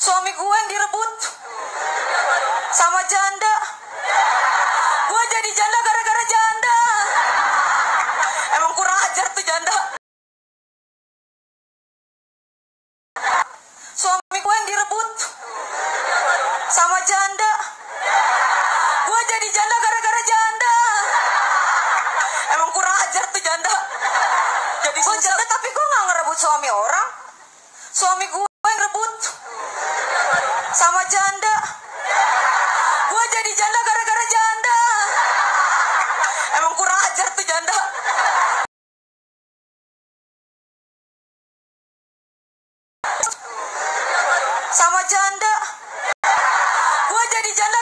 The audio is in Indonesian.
Suami gue yang direbut sama janda. Gue jadi janda gara-gara janda. Emang kurang ajar tuh janda. Suami gue yang direbut sama janda. Gue jadi janda gara-gara janda. Emang kurang ajar tuh janda. Jadi gue janda tapi gue gak ngerebut suami orang. Suami gue yang rebut sama janda. Gue jadi janda gara-gara janda. Emang kurang ajar tuh janda. Sama janda. Gue jadi janda